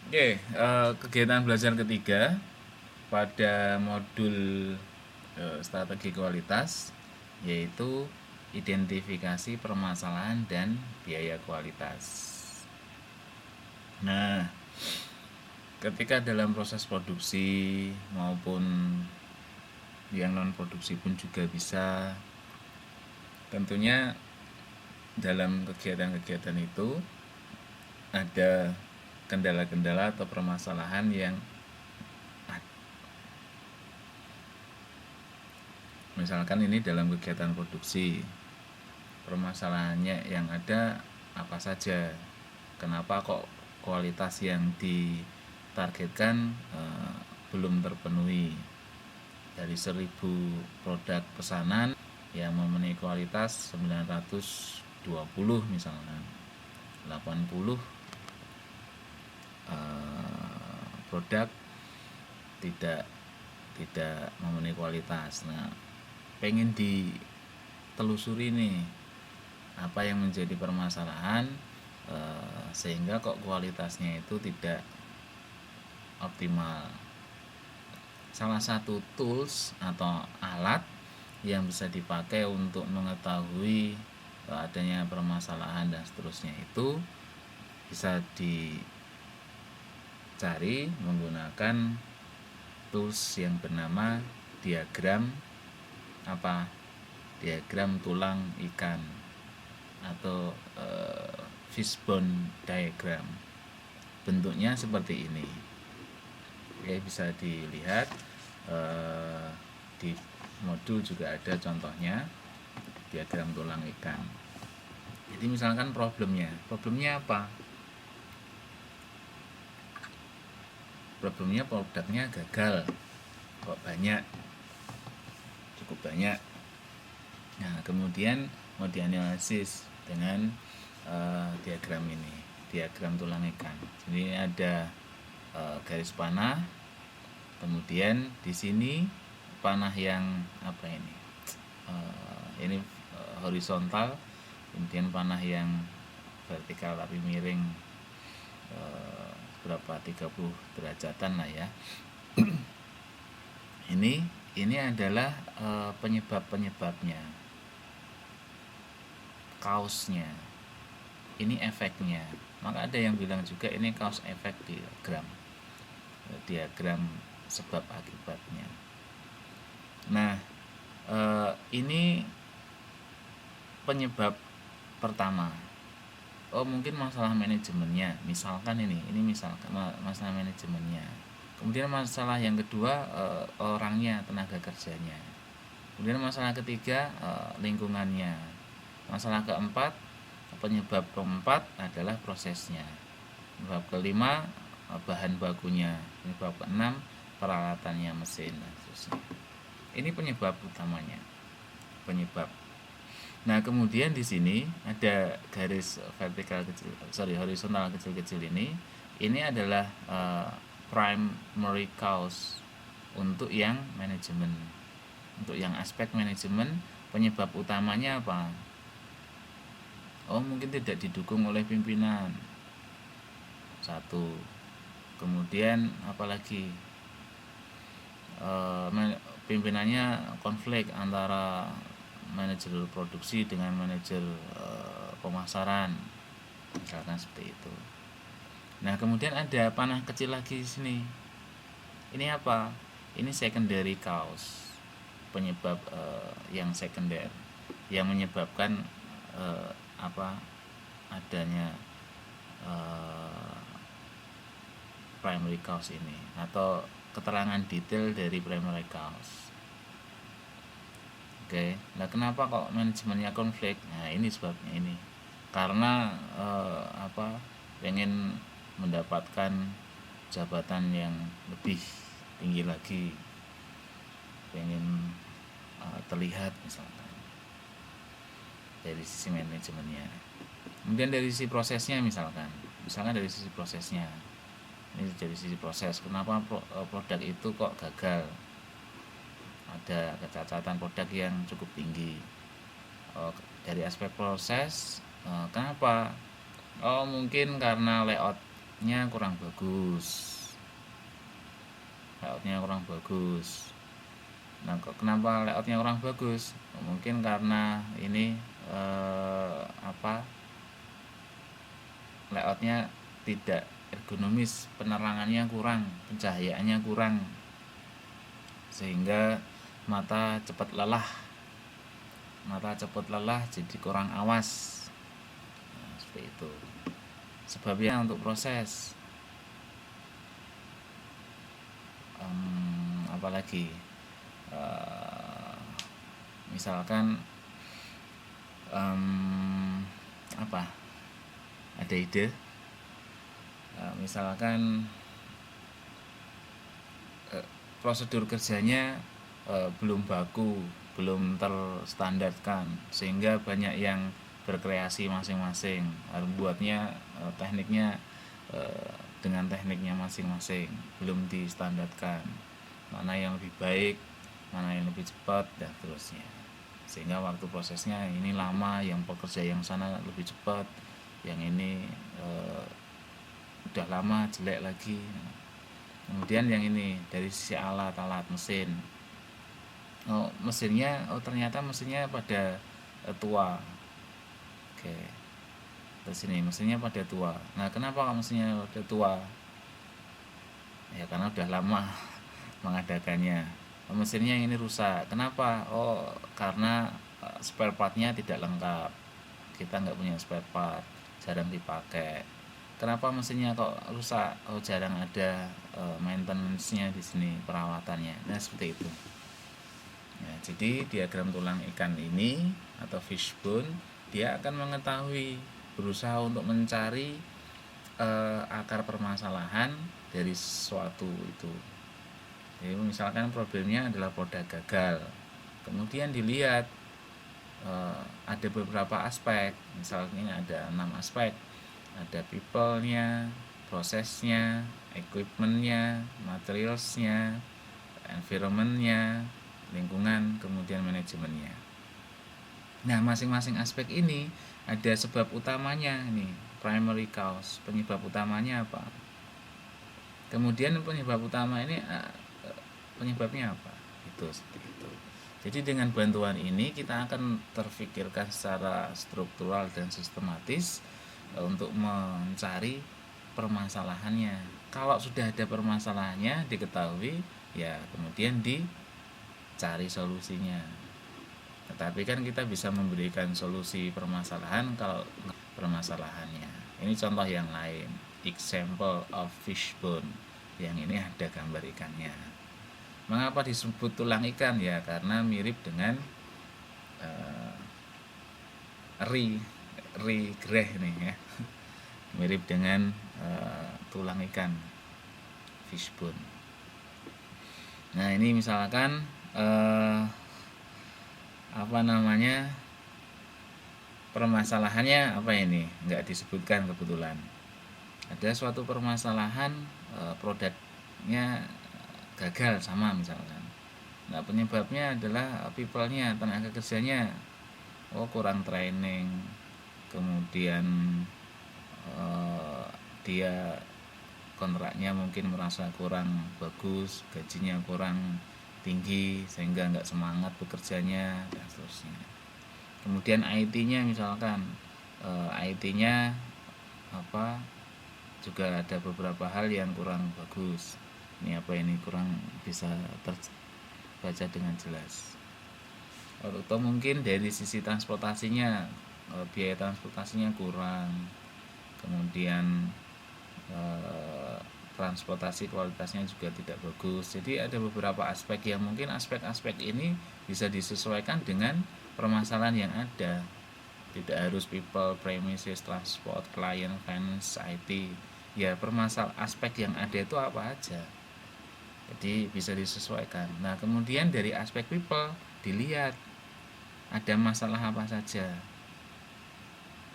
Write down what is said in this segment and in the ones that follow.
Oke, kegiatan belajar ketiga pada modul strategi kualitas yaitu identifikasi permasalahan dan biaya kualitas. Nah, ketika dalam proses produksi maupun yang non produksi pun juga bisa, tentunya dalam kegiatan-kegiatan itu ada kendala-kendala atau permasalahan yang misalkan ini dalam kegiatan produksi, permasalahannya yang ada apa saja, kenapa kok kualitas yang ditargetkan belum terpenuhi. Dari 1000 produk pesanan yang memenuhi kualitas 920 misalkan, 80 produk tidak tidak memenuhi kualitas. Nah, pengen ditelusuri nih apa yang menjadi permasalahan sehingga kok kualitasnya itu tidak optimal. Salah satu tools atau alat yang bisa dipakai untuk mengetahui adanya permasalahan dan seterusnya itu bisa dicari menggunakan tools yang bernama diagram diagram tulang ikan atau fishbone diagram. Bentuknya seperti ini. Oke, bisa dilihat di modul juga ada contohnya diagram tulang ikan. Jadi misalkan problemnya apa? Problemnya produknya gagal, kok banyak, cukup banyak. Nah, kemudian mau dianalisis dengan diagram ini, diagram tulang ikan. Jadi ada garis panah, kemudian di sini panah yang apa ini? Ini horizontal, kemudian panah yang vertikal tapi miring berapa 30 derajatan lah ya. ini adalah penyebabnya, kausnya, ini efeknya. Maka ada yang bilang juga ini kaus efek diagram sebab akibatnya. Nah, ini penyebab pertama. Oh, mungkin masalah manajemennya, misalkan ini misalkan masalah manajemennya. Kemudian masalah yang kedua orangnya, tenaga kerjanya. Kemudian masalah ketiga lingkungannya. Masalah keempat, penyebab keempat adalah prosesnya. Penyebab kelima bahan bakunya. Penyebab keenam peralatannya, mesin dan seterusnya. Ini penyebab utamanya. Penyebab. Nah, kemudian di sini ada garis horizontal kecil-kecil ini. Ini adalah primary cause untuk yang manajemen. Untuk yang aspek manajemen, penyebab utamanya apa? Oh, mungkin tidak didukung oleh pimpinan. Satu. Kemudian apalagi? Pimpinannya konflik antara manajer produksi dengan manajer pemasaran, misalkan seperti itu. Nah, kemudian ada panah kecil lagi di sini. Ini apa? Ini secondary cause, penyebab yang sekunder yang menyebabkan adanya primary cause ini, atau keterangan detail dari primary cause. Oke, nah kenapa kok manajemennya konflik? Nah, ini sebabnya ini. Karena pengen mendapatkan jabatan yang lebih tinggi lagi, pengen terlihat misalkan dari sisi manajemennya. Kemudian dari sisi prosesnya misalkan dari sisi prosesnya, ini dari sisi proses, kenapa produk itu kok gagal, ada kecacatan produk yang cukup tinggi. Dari aspek proses, kenapa? Oh, mungkin karena layout layoutnya kurang bagus. Nah, kenapa layoutnya kurang bagus? Mungkin karena ini layoutnya tidak ergonomis, penerangannya kurang, pencahayaannya kurang, sehingga mata cepat lelah jadi kurang awas. Nah, seperti itu sebabnya. Untuk proses apalagi misalkan ada ide, misalkan prosedur kerjanya belum baku, belum terstandarkan, sehingga banyak yang berkreasi masing-masing, buatnya tekniknya dengan tekniknya masing-masing, belum distandarkan, mana yang lebih baik, mana yang lebih cepat, dan seterusnya, sehingga waktu prosesnya ini lama, yang pekerja yang sana lebih cepat, yang ini udah lama jelek lagi. Kemudian yang ini dari sisi alat-alat mesin, ternyata mesinnya pada tua. Oke, terus ini mesinnya pada tua. Nah, kenapa mesinnya pada tua? Ya karena udah lama mengadakannya. Mesinnya ini rusak. Kenapa? Karena spare partnya tidak lengkap. Kita nggak punya spare part, jarang dipakai. Kenapa mesinnya kok rusak? Jarang ada maintenance-nya di sini, perawatannya. Nah, seperti itu. Ya, jadi diagram tulang ikan ini atau fishbone, dia akan mengetahui, berusaha untuk mencari akar permasalahan dari sesuatu itu. Jadi misalkan problemnya adalah produk gagal, kemudian dilihat ada beberapa aspek, misalnya ada 6 aspek, ada people-nya, prosesnya, equipment-nya, materials-nya, environment-nya, lingkungan, kemudian manajemennya. Nah, masing-masing aspek ini ada sebab utamanya nih, primary cause, penyebab utamanya apa. Kemudian penyebab utama ini penyebabnya apa, itu seperti itu. Jadi dengan bantuan ini kita akan terfikirkan secara struktural dan sistematis untuk mencari permasalahannya. Kalau sudah ada permasalahannya diketahui, ya kemudian dicari solusinya. Tetapi kan kita bisa memberikan solusi permasalahan kalau permasalahannya. Ini contoh yang lain, example of fishbone. Yang ini ada gambar ikannya. Mengapa disebut tulang ikan? Ya karena mirip dengan greh nih ya. Mirip dengan tulang ikan, fishbone. Nah, ini misalkan permasalahannya apa ini? Nggak disebutkan kebetulan. Ada suatu permasalahan produknya gagal sama misalkan. Nah, penyebabnya adalah people-nya, tenaga kerjanya kurang training, kemudian dia kontraknya mungkin merasa kurang bagus, gajinya kurang tinggi sehingga nggak semangat bekerjanya, dan seterusnya. Kemudian IT-nya misalkan IT-nya juga ada beberapa hal yang kurang bagus. Ini kurang bisa terbaca dengan jelas. Atau mungkin dari sisi transportasinya, biaya transportasinya kurang, kemudian transportasi kualitasnya juga tidak bagus. Jadi ada beberapa aspek yang mungkin aspek-aspek ini bisa disesuaikan dengan permasalahan yang ada. Tidak harus people, premises, transport, client, finance, IT. Ya aspek yang ada itu apa aja. Jadi bisa disesuaikan. Nah, kemudian dari aspek people dilihat ada masalah apa saja.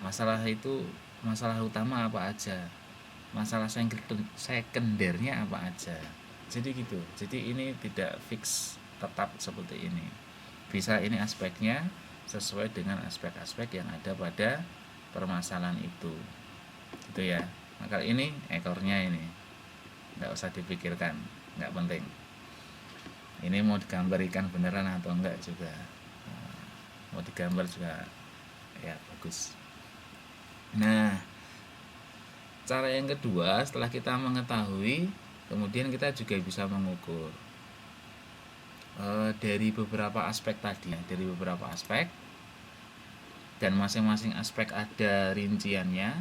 Masalah utama apa aja. Masalah sekundernya apa aja. Jadi gitu. Jadi ini tidak fix tetap seperti ini. Bisa ini aspeknya sesuai dengan aspek-aspek yang ada pada permasalahan itu. Gitu ya. Nah, kali ini ekornya ini nggak usah dipikirkan, nggak penting. Ini mau digambar ikan beneran atau enggak juga, mau digambar juga ya bagus. Nah, cara yang kedua, setelah kita mengetahui, kemudian kita juga bisa mengukur dari beberapa aspek tadi, dari beberapa aspek, dan masing-masing aspek ada rinciannya,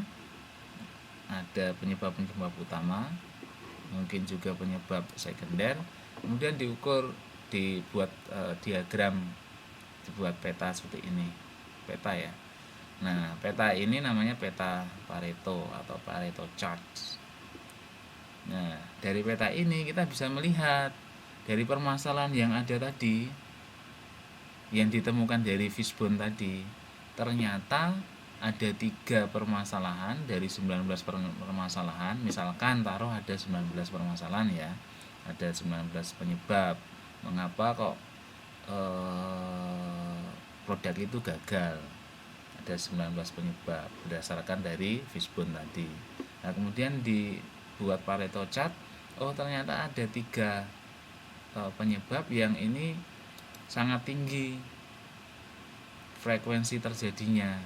ada penyebab-penyebab utama, mungkin juga penyebab sekunder, kemudian diukur, dibuat diagram, dibuat peta seperti ini, peta ya. Nah, peta ini namanya peta Pareto atau Pareto chart. Nah, dari peta ini kita bisa melihat dari permasalahan yang ada tadi, yang ditemukan dari fishbone tadi, ternyata ada 3 permasalahan dari 19 permasalahan. Misalkan taruh ada 19 permasalahan ya, ada 19 penyebab mengapa kok produk itu gagal. Ada 19 penyebab berdasarkan dari fishbone tadi. Nah, kemudian dibuat Pareto chart. Oh, ternyata ada 3 penyebab yang ini sangat tinggi frekuensi terjadinya,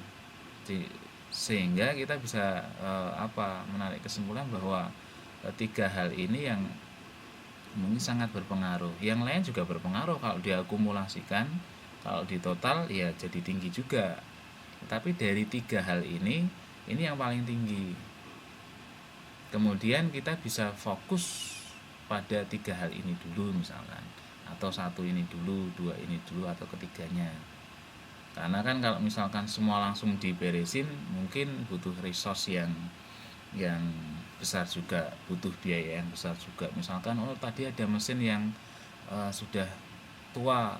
sehingga kita bisa menarik kesimpulan bahwa 3 hal ini yang mungkin sangat berpengaruh. Yang lain juga berpengaruh, kalau diakumulasikan, kalau di total ya jadi tinggi juga. Tapi dari 3 hal ini yang paling tinggi. Kemudian kita bisa fokus pada 3 hal ini dulu misalkan, atau 1 ini dulu, 2 ini dulu, atau ketiganya. Karena kan kalau misalkan semua langsung diberesin, mungkin butuh resource yang besar juga, butuh biaya yang besar juga. Misalkan tadi ada mesin yang sudah tua,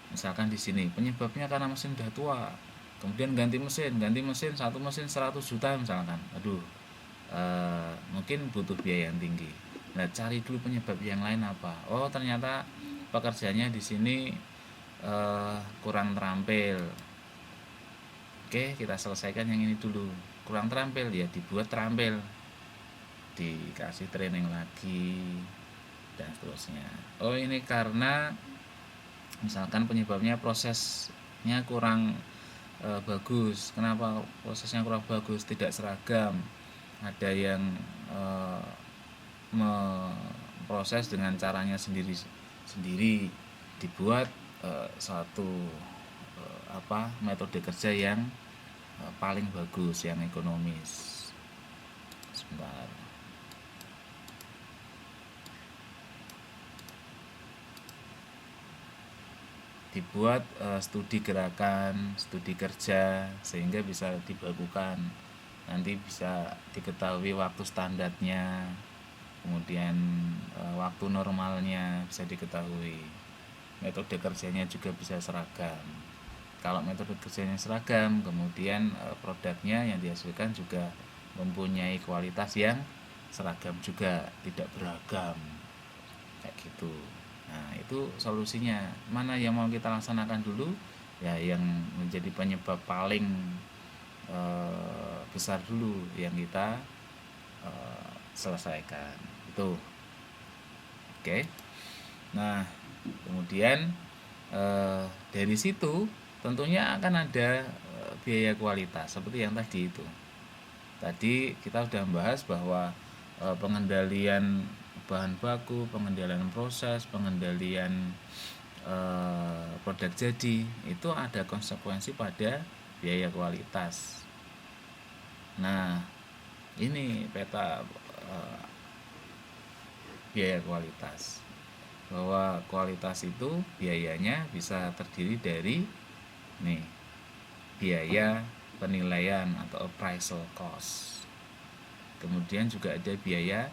misalkan di sini penyebabnya karena mesin sudah tua, kemudian ganti mesin, satu mesin 100 juta misalkan, mungkin butuh biaya yang tinggi. Nah, cari dulu penyebab yang lain apa. Oh, ternyata pekerjaannya di sini kurang terampil. Oke, kita selesaikan yang ini dulu. Kurang terampil ya dibuat terampil, dikasih training lagi dan seterusnya. Oh, ini karena misalkan penyebabnya prosesnya kurang bagus. Kenapa prosesnya kurang bagus? Tidak seragam. Ada yang memproses dengan caranya sendiri, dibuat satu metode kerja yang paling bagus, yang ekonomis. Sebentar. Dibuat studi gerakan, studi kerja, sehingga bisa dibakukan. Nanti bisa diketahui waktu standarnya, kemudian waktu normalnya bisa diketahui. Metode kerjanya juga bisa seragam. Kalau metode kerjanya seragam, kemudian produknya yang dihasilkan juga mempunyai kualitas yang seragam juga, tidak beragam kayak gitu. Nah, itu solusinya. Mana yang mau kita laksanakan dulu? Ya, yang menjadi penyebab paling besar dulu yang kita selesaikan. Itu. Oke. Nah, kemudian dari situ tentunya akan ada biaya kualitas seperti yang tadi itu. Tadi kita sudah membahas bahwa pengendalian bahan baku, pengendalian proses, pengendalian produk jadi, itu ada konsekuensi pada biaya kualitas. Nah, ini peta biaya kualitas, bahwa kualitas itu biayanya bisa terdiri dari biaya penilaian atau appraisal cost. Kemudian juga ada biaya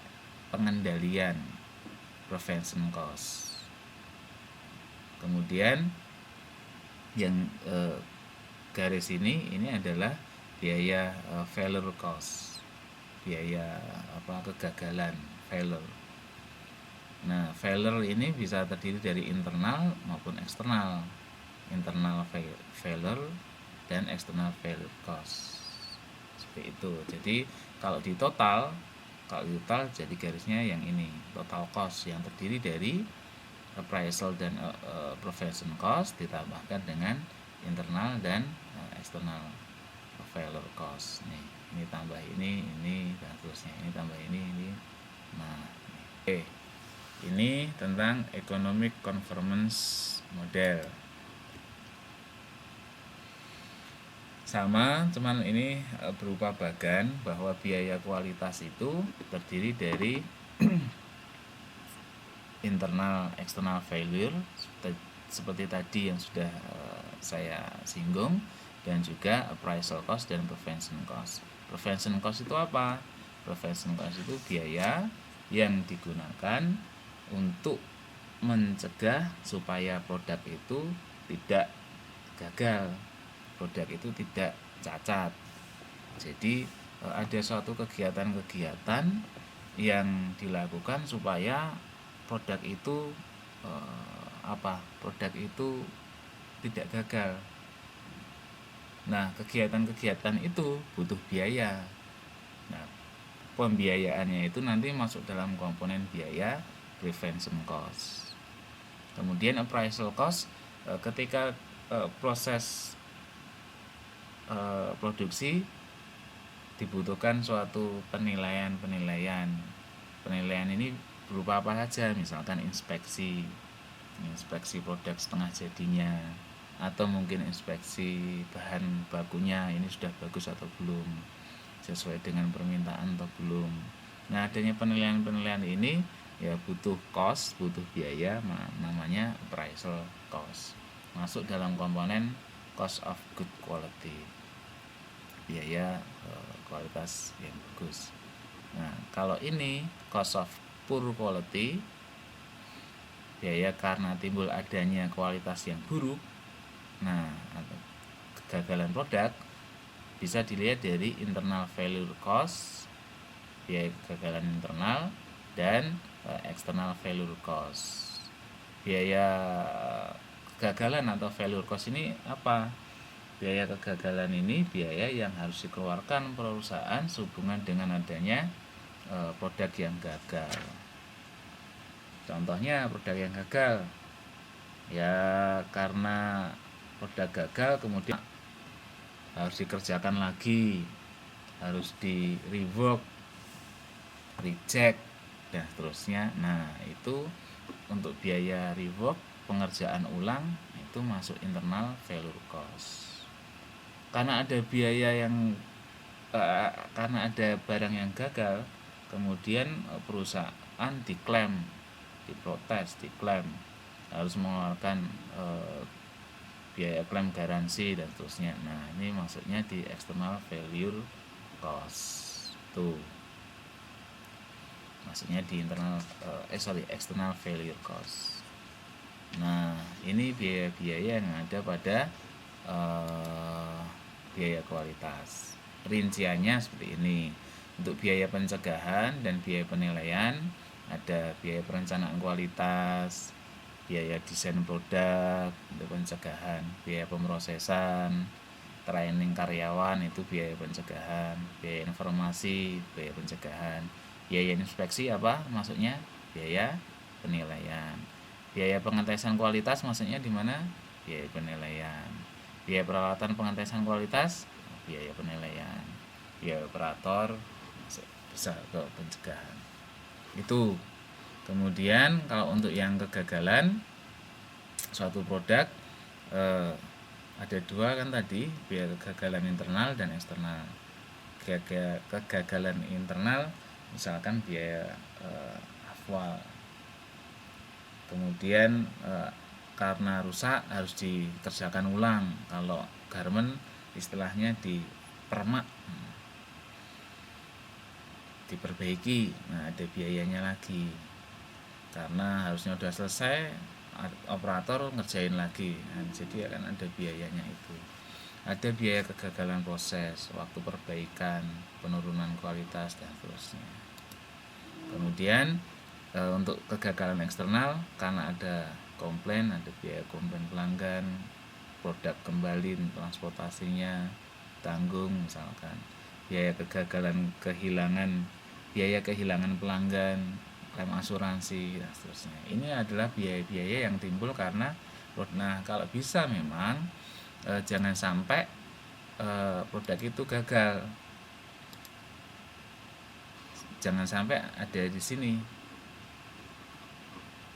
pengendalian, prevention cost. Kemudian yang garis ini adalah biaya failure cost, biaya kegagalan, failure. Nah, failure ini bisa terdiri dari internal maupun eksternal, internal failure dan external failure cost. seperti itu. Jadi kalau di total jadi garisnya yang ini, total cost yang terdiri dari appraisal dan prevention cost ditambahkan dengan internal dan external failure cost. Nih, ini tambah ini dan seterusnya, ini tambah ini. Nah, oke. Ini tentang economic conformance model. Sama, cuman ini berupa bagan bahwa biaya kualitas itu terdiri dari internal external failure seperti tadi yang sudah saya singgung, dan juga appraisal cost dan prevention cost. Prevention cost itu apa? Prevention cost itu biaya yang digunakan untuk mencegah supaya produk itu tidak gagal, produk itu tidak cacat. Jadi ada suatu kegiatan-kegiatan yang dilakukan supaya produk itu produk itu tidak gagal. Nah, kegiatan-kegiatan itu butuh biaya. Nah, pembiayaannya itu nanti masuk dalam komponen biaya prevention cost. Kemudian appraisal cost ketika proses produksi dibutuhkan suatu penilaian. Penilaian ini berupa apa saja? Misalkan inspeksi produk setengah jadinya, atau mungkin inspeksi bahan bakunya, ini sudah bagus atau belum, sesuai dengan permintaan atau belum. Nah, adanya penilaian ini ya butuh cost, butuh biaya, namanya appraisal cost. Masuk dalam komponen cost of good quality, biaya kualitas yang bagus. Nah, kalau ini cost of poor quality, biaya karena timbul adanya kualitas yang buruk. Nah, kegagalan produk bisa dilihat dari internal failure cost, biaya kegagalan internal, dan external failure cost. Biaya kegagalan atau failure cost ini apa? Biaya kegagalan ini biaya yang harus dikeluarkan perusahaan sehubungan dengan adanya produk yang gagal. Contohnya produk yang gagal ya karena produk gagal kemudian harus dikerjakan lagi, harus di rework, reject, dan seterusnya. Nah, itu untuk biaya rework, pengerjaan ulang, itu masuk internal failure cost. Karena ada biaya yang karena ada barang yang gagal, kemudian perusahaan diklaim, diprotes, diklaim, harus mengeluarkan biaya klaim garansi dan seterusnya. Nah, ini maksudnya di external failure cost tuh, maksudnya di external failure cost. Nah, ini biaya-biaya yang ada pada biaya kualitas. Rinciannya seperti ini. Untuk biaya pencegahan dan biaya penilaian ada biaya perencanaan kualitas, biaya desain produk untuk pencegahan, biaya pemrosesan, training karyawan itu biaya pencegahan, biaya informasi, biaya pencegahan, biaya inspeksi apa maksudnya? Biaya penilaian. Biaya pengetesan kualitas maksudnya di mana? Biaya penilaian. Biaya peralatan pengetesan kualitas, biaya penilaian. Biaya operator bisa ke pencegahan. Itu. Kemudian kalau untuk yang kegagalan suatu produk ada dua kan tadi, biaya kegagalan internal dan eksternal. Kegagalan internal misalkan biaya afwal, kemudian karena rusak harus dikerjakan ulang. Kalau garment istilahnya dipermak, diperbaiki. Nah, ada biayanya lagi karena harusnya udah selesai, operator ngerjain lagi. Nah, jadi akan ada biayanya itu. Ada biaya kegagalan proses, waktu perbaikan, penurunan kualitas, dan seterusnya. Kemudian untuk kegagalan eksternal karena ada komplain, ada biaya komplain pelanggan, produk kembali, transportasinya tanggung misalkan. biaya kehilangan pelanggan, klaim asuransi dan seterusnya. Ini adalah biaya-biaya yang timbul karena kalau bisa memang jangan sampai produk itu gagal. Jangan sampai ada di sini.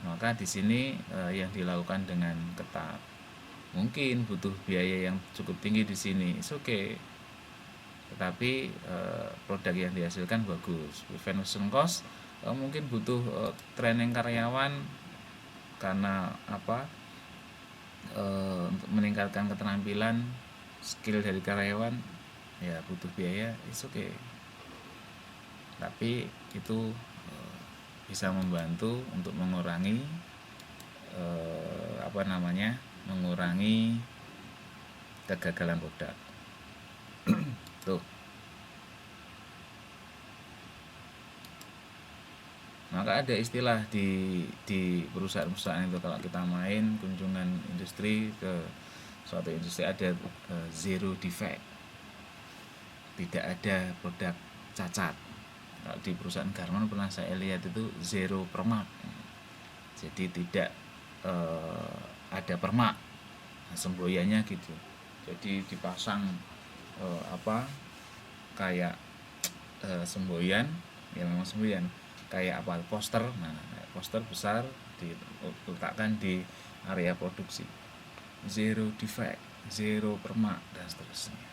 Maka di sini yang dilakukan dengan ketat. Mungkin butuh biaya yang cukup tinggi di sini, oke. Tetapi produk yang dihasilkan bagus. Prevention cost mungkin butuh training karyawan karena untuk meningkatkan keterampilan skill dari karyawan, ya butuh biaya, oke. Tapi itu bisa membantu untuk mengurangi mengurangi kegagalan produk. Tuh. Maka ada istilah di perusahaan-perusahaan itu, kalau kita main kunjungan industri ke suatu industri, ada zero defect, tidak ada produk cacat. Kalau di perusahaan garment pernah saya lihat itu zero permak, jadi tidak ada permak, semboyannya gitu. Jadi dipasang kayak semboyan, ya memang semboyan, kayak poster. Nah, poster besar diletakkan di area produksi, zero defect, zero permak dan seterusnya,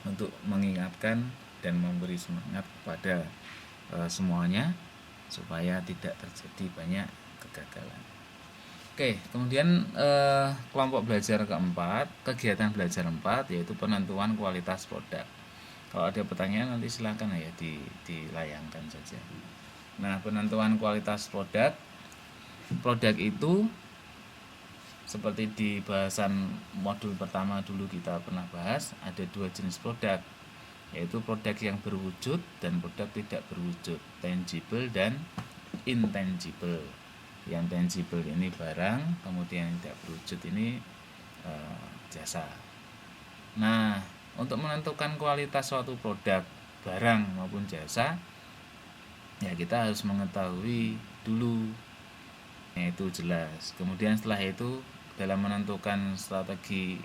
untuk mengingatkan dan memberi semangat kepada semuanya supaya tidak terjadi banyak kegagalan. Oke, kemudian kelompok belajar keempat, kegiatan belajar 4, yaitu penentuan kualitas produk. Kalau ada pertanyaan nanti silakan ya dilayangkan saja. Nah, penentuan kualitas produk itu seperti di bahasan modul pertama dulu kita pernah bahas, ada 2 jenis produk, yaitu produk yang berwujud dan produk tidak berwujud, tangible dan intangible. Yang tangible ini barang, kemudian yang tidak berwujud ini jasa. Nah, untuk menentukan kualitas suatu produk, barang maupun jasa, ya kita harus mengetahui dulu, itu jelas. Kemudian setelah itu dalam menentukan strategi,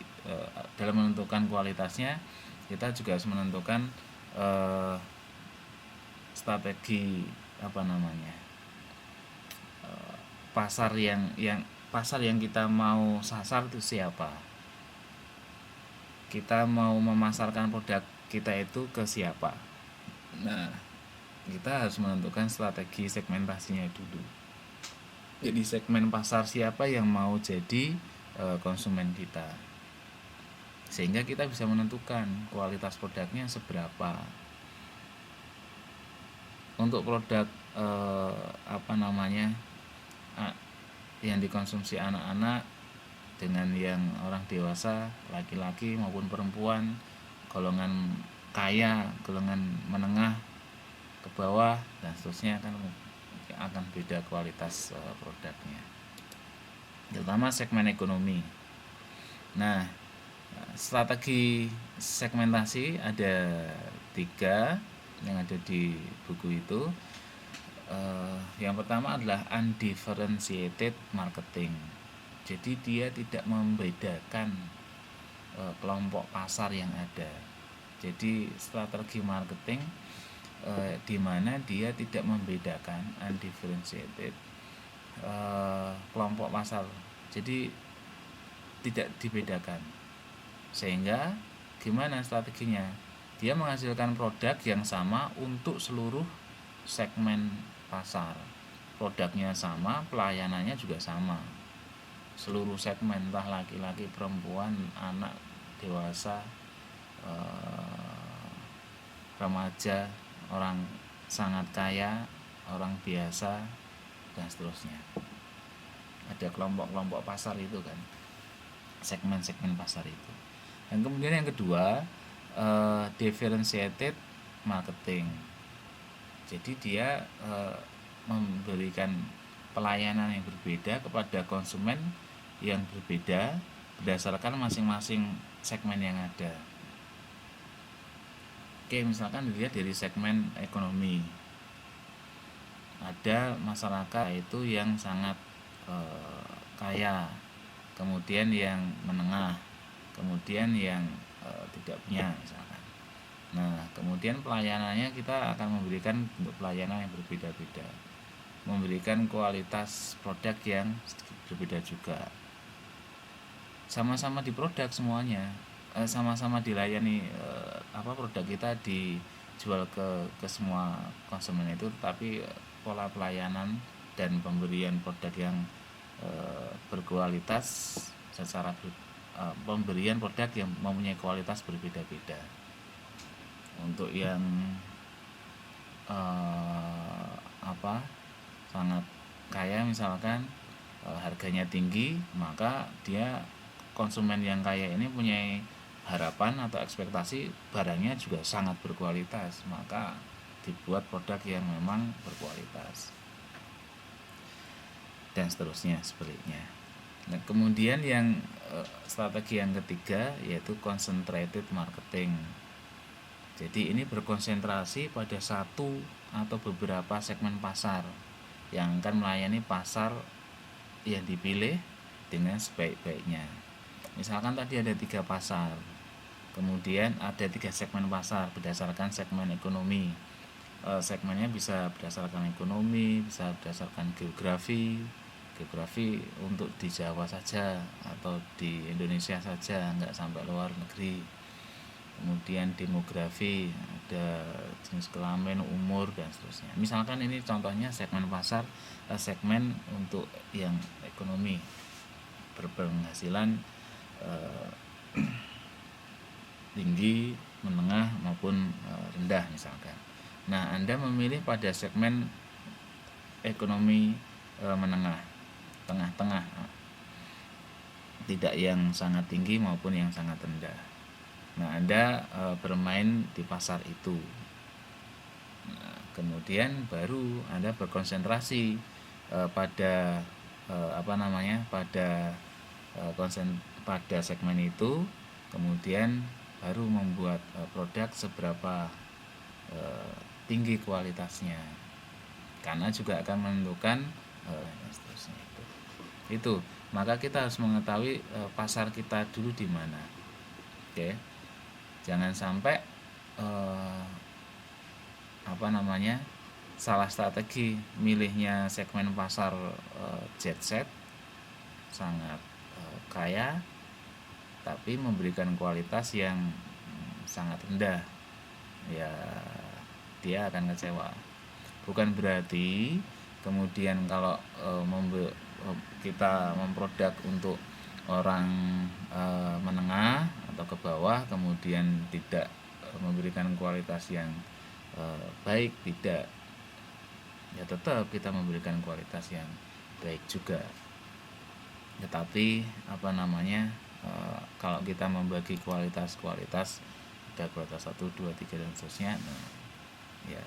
dalam menentukan kualitasnya, kita juga harus menentukan strategi pasar yang kita mau sasar itu siapa. Kita mau memasarkan produk kita itu ke siapa. Nah, kita harus menentukan strategi segmentasinya dulu. Jadi segmen pasar siapa yang mau jadi konsumen kita, sehingga kita bisa menentukan kualitas produknya seberapa. Untuk produk yang dikonsumsi anak-anak dengan yang orang dewasa, laki-laki maupun perempuan, golongan kaya, golongan menengah ke bawah dan seterusnya, akan beda kualitas produknya, terutama segmen ekonomi. Nah, strategi segmentasi ada 3 yang ada di buku itu. Yang pertama adalah undifferentiated marketing. Jadi dia tidak membedakan kelompok pasar yang ada. Jadi strategi marketing di mana dia tidak membedakan, undifferentiated, kelompok pasar. Jadi tidak dibedakan. Sehingga gimana strateginya? Dia menghasilkan produk yang sama untuk seluruh segmen pasar. Produknya sama, pelayanannya juga sama. Seluruh segmen, entah laki-laki, perempuan, anak, dewasa, remaja, orang sangat kaya, orang biasa, dan seterusnya. Ada kelompok-kelompok pasar itu kan, segmen-segmen pasar itu. Dan kemudian yang kedua, differentiated marketing. Jadi dia memberikan pelayanan yang berbeda kepada konsumen yang berbeda berdasarkan masing-masing segmen yang ada. Oke, misalkan dilihat dari segmen ekonomi, ada masyarakat itu yang sangat kaya, kemudian yang menengah, kemudian yang tidak punya misalkan. Nah, kemudian pelayanannya kita akan memberikan bentuk pelayanan yang berbeda-beda, memberikan kualitas produk yang berbeda juga. Sama-sama di produk semuanya, sama-sama dilayani, produk kita dijual ke semua konsumen itu, tapi pola pelayanan dan pemberian produk yang berkualitas pemberian produk yang mempunyai kualitas berbeda-beda. Untuk yang sangat kaya misalkan harganya tinggi, maka dia konsumen yang kaya ini punya harapan atau ekspektasi barangnya juga sangat berkualitas, maka dibuat produk yang memang berkualitas, dan seterusnya sebaliknya. Nah, kemudian yang strategi yang ketiga yaitu concentrated marketing. Jadi ini berkonsentrasi pada satu atau beberapa segmen pasar yang akan melayani pasar yang dipilih dengan sebaik-baiknya. Misalkan tadi ada 3 pasar, kemudian ada 3 segmen pasar berdasarkan segmen ekonomi. Segmennya bisa berdasarkan ekonomi, bisa berdasarkan geografi untuk di Jawa saja atau di Indonesia saja, nggak sampai luar negeri. Kemudian demografi, ada jenis kelamin, umur, dan seterusnya. Misalkan ini contohnya segmen pasar, segmen untuk yang ekonomi berpenghasilan tinggi, menengah maupun rendah misalkan. Nah, Anda memilih pada segmen ekonomi menengah, tengah-tengah, tidak yang sangat tinggi maupun yang sangat rendah. Nah, Anda bermain di pasar itu. Nah, kemudian baru Anda berkonsentrasi pada pada segmen itu, kemudian baru membuat produk seberapa tinggi kualitasnya, karena juga akan menentukan seterusnya itu. Maka kita harus mengetahui pasar kita dulu di mana. Oke. Jangan sampai salah strategi, milihnya segmen pasar jet set sangat kaya tapi memberikan kualitas yang sangat rendah, ya dia akan kecewa. Bukan berarti kemudian kalau kita memproduk untuk orang menengah atau ke bawah kemudian tidak memberikan kualitas yang baik, tidak. Ya tetap kita memberikan kualitas yang baik juga. Tetapi kalau kita membagi kualitas ada kualitas 1, 2, 3 dan seterusnya, ya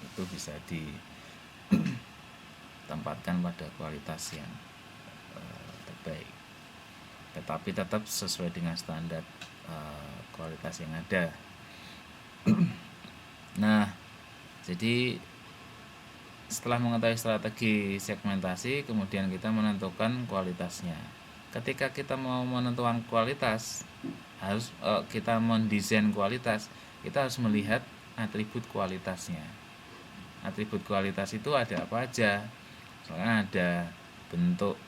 itu bisa ditempatkan pada kualitas yang terbaik, tetapi tetap sesuai dengan standar kualitas yang ada. Nah, jadi setelah mengetahui strategi segmentasi, kemudian kita menentukan kualitasnya. Ketika kita mau menentukan kualitas, harus kita mendesain kualitas, kita harus melihat atribut kualitasnya. Atribut kualitas itu ada apa aja? Soalnya ada bentuk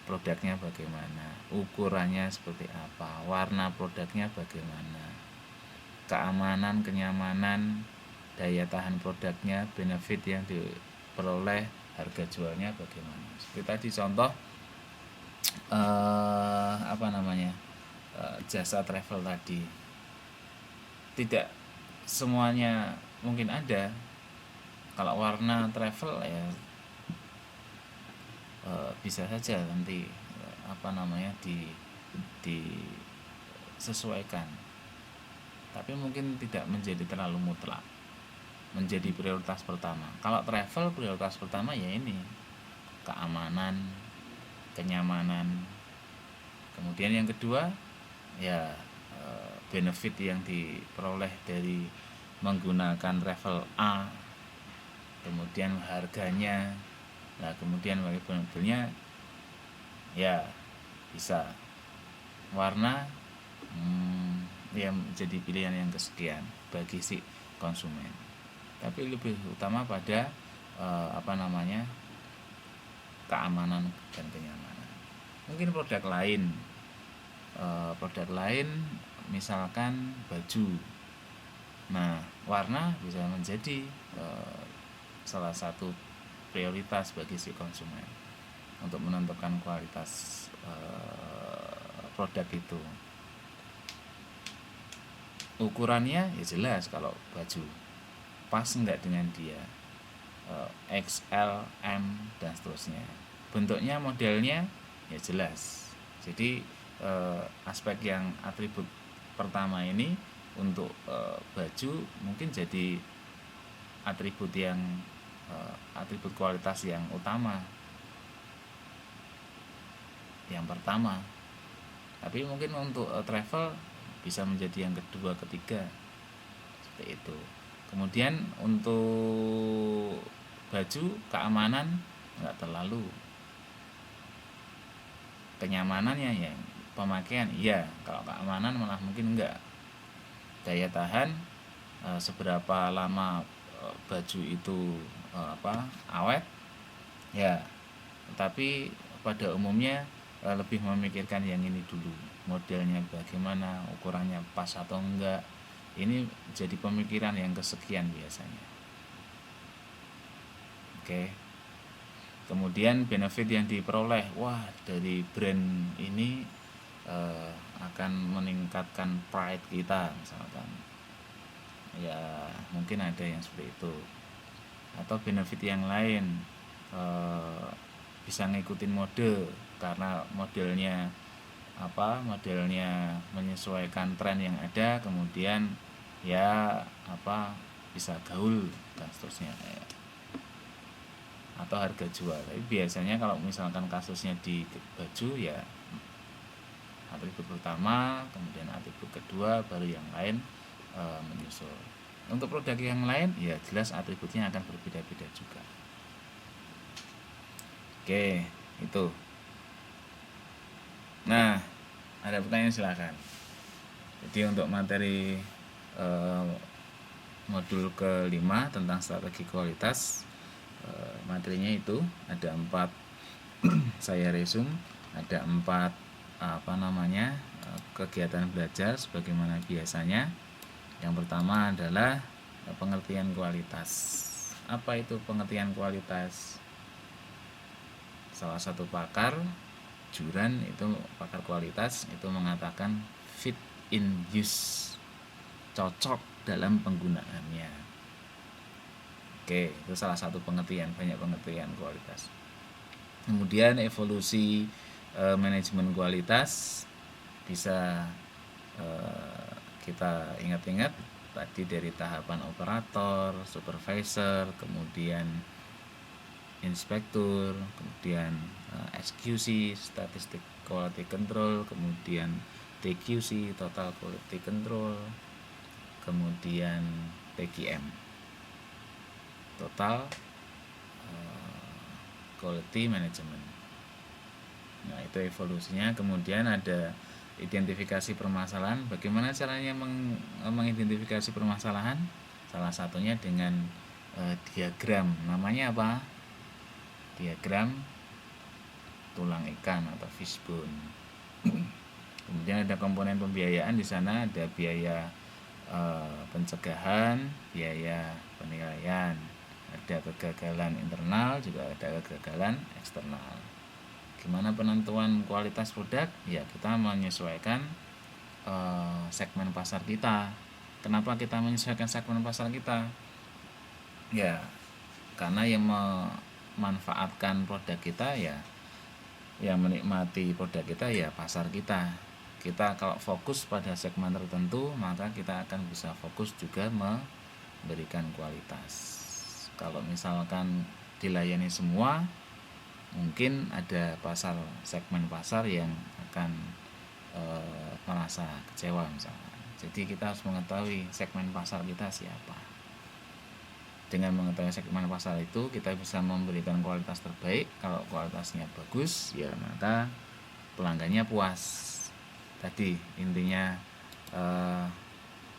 produknya bagaimana, ukurannya seperti apa, warna produknya bagaimana, keamanan, kenyamanan, daya tahan produknya, benefit yang diperoleh, harga jualnya bagaimana. Seperti tadi contoh jasa travel tadi, tidak semuanya mungkin ada. Kalau warna travel ya bisa saja nanti disesuaikan, tapi mungkin tidak menjadi terlalu mutlak menjadi prioritas pertama. Kalau travel prioritas pertama ya ini keamanan, kenyamanan. Kemudian yang kedua ya benefit yang diperoleh dari menggunakan travel A, kemudian harganya, nah kemudian bagi mobilnya, ya bisa. Warna yang menjadi pilihan yang kesekian bagi si konsumen, tapi lebih utama pada keamanan dan kenyamanan. Mungkin produk lain misalkan baju. Nah, warna bisa menjadi salah satu prioritas bagi si konsumen untuk menentukan kualitas produk itu. Ukurannya ya jelas, kalau baju pas enggak dengan dia, XL, M, dan seterusnya. Bentuknya, modelnya ya jelas. Jadi aspek yang atribut pertama ini untuk baju mungkin jadi atribut kualitas yang utama, yang pertama. Tapi mungkin untuk travel bisa menjadi yang kedua, ketiga, seperti itu. Kemudian untuk baju, keamanan enggak terlalu, kenyamanannya yang pemakaian iya, kalau keamanan malah mungkin enggak. Daya tahan, seberapa lama baju itu awet ya, tetapi pada umumnya lebih memikirkan yang ini dulu, modelnya bagaimana, ukurannya pas atau enggak. Ini jadi pemikiran yang kesekian biasanya. Oke. Kemudian benefit yang diperoleh, dari brand ini akan meningkatkan pride kita misalkan. Ya, mungkin ada yang seperti itu. Atau benefit yang lain, bisa ngikutin mode karena modelnya menyesuaikan tren yang ada, kemudian bisa gaul dan seterusnya ya. Atau harga jual. Tapi biasanya kalau misalkan kasusnya di baju ya atribut pertama, kemudian atribut kedua, baru yang lain menyusul. Untuk produk yang lain ya jelas atributnya akan berbeda-beda juga. Oke, itu. Nah, ada pertanyaan silakan. Jadi untuk materi modul ke-5 tentang strategi kualitas, materinya itu ada 4 saya resume, ada 4 kegiatan belajar sebagaimana biasanya. Yang pertama adalah pengertian kualitas. Apa itu pengertian kualitas? Salah satu pakar Juran, itu pakar kualitas, itu mengatakan fit in use, cocok dalam penggunaannya. Oke, itu salah satu pengertian, banyak pengertian kualitas. Kemudian evolusi manajemen kualitas bisa kita ingat-ingat tadi dari tahapan operator, supervisor, kemudian inspektur, kemudian SQC, statistik quality control, kemudian TQC, total quality control, kemudian TQM, total quality management. Nah, itu evolusinya. Kemudian ada identifikasi permasalahan. Bagaimana caranya mengidentifikasi permasalahan? Salah satunya dengan diagram. Namanya apa? Diagram tulang ikan atau fishbone. Kemudian ada komponen pembiayaan, di sana ada biaya pencegahan, biaya penilaian, ada kegagalan internal, juga ada kegagalan eksternal. Gimana penentuan kualitas produk? Ya, kita menyesuaikan segmen pasar kita. Kenapa kita menyesuaikan segmen pasar kita? Ya, karena yang memanfaatkan produk kita ya, yang menikmati produk kita ya pasar kita. Kita kalau fokus pada segmen tertentu, maka kita akan bisa fokus juga memberikan kualitas. Kalau misalkan dilayani semua, mungkin ada segmen pasar yang akan merasa kecewa misalnya. Jadi kita harus mengetahui segmen pasar kita siapa. Dengan mengetahui segmen pasar itu, kita bisa memberikan kualitas terbaik. Kalau kualitasnya bagus, ya maka pelanggannya puas. Tadi intinya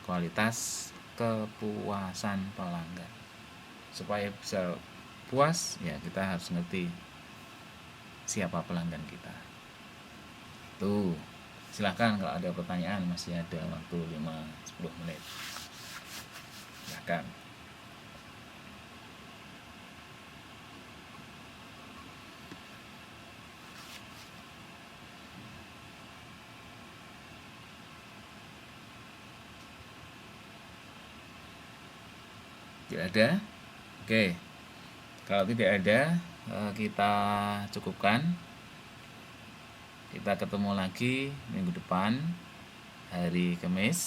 kualitas kepuasan pelanggan. Supaya bisa puas, ya kita harus ngerti siapa pelanggan kita. Tuh, silahkan kalau ada pertanyaan, masih ada waktu 5-10 menit. Silahkan. Tidak ada? Oke. Kalau tidak ada, kita cukupkan. Kita ketemu lagi minggu depan, hari Kamis,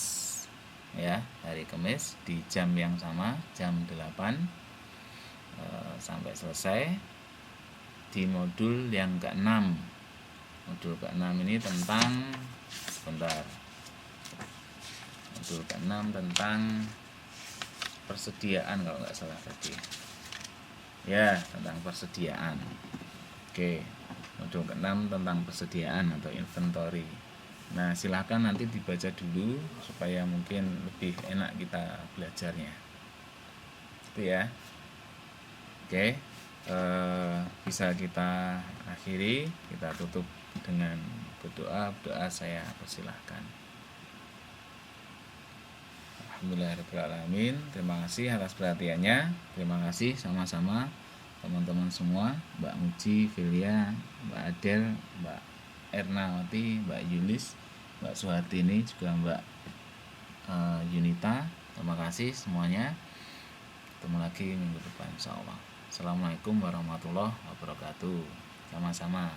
ya, hari Kamis di jam yang sama, jam 8 sampai selesai di modul yang ke-6. Modul ke-6 ini tentang modul ke-6 tentang persediaan, kalau nggak salah tadi. Ya, tentang persediaan. Oke, modul ke-6 tentang persediaan atau inventory. Nah, silahkan nanti dibaca dulu supaya mungkin lebih enak kita belajarnya. Itu ya. Oke, bisa kita akhiri, kita tutup dengan berdoa. Doa saya persilahkan. Alhamdulillahirrahmanirrahim. Terima kasih atas perhatiannya. Terima kasih sama-sama teman-teman semua, Mbak Muji, Filia, Mbak Adel, Mbak Ernawati, Mbak Yulis, Mbak Suhartini, juga Mbak Yunita. Terima kasih semuanya. Ketemu lagi minggu depan insyaallah. Assalamualaikum warahmatullahi wabarakatuh. Sama-sama.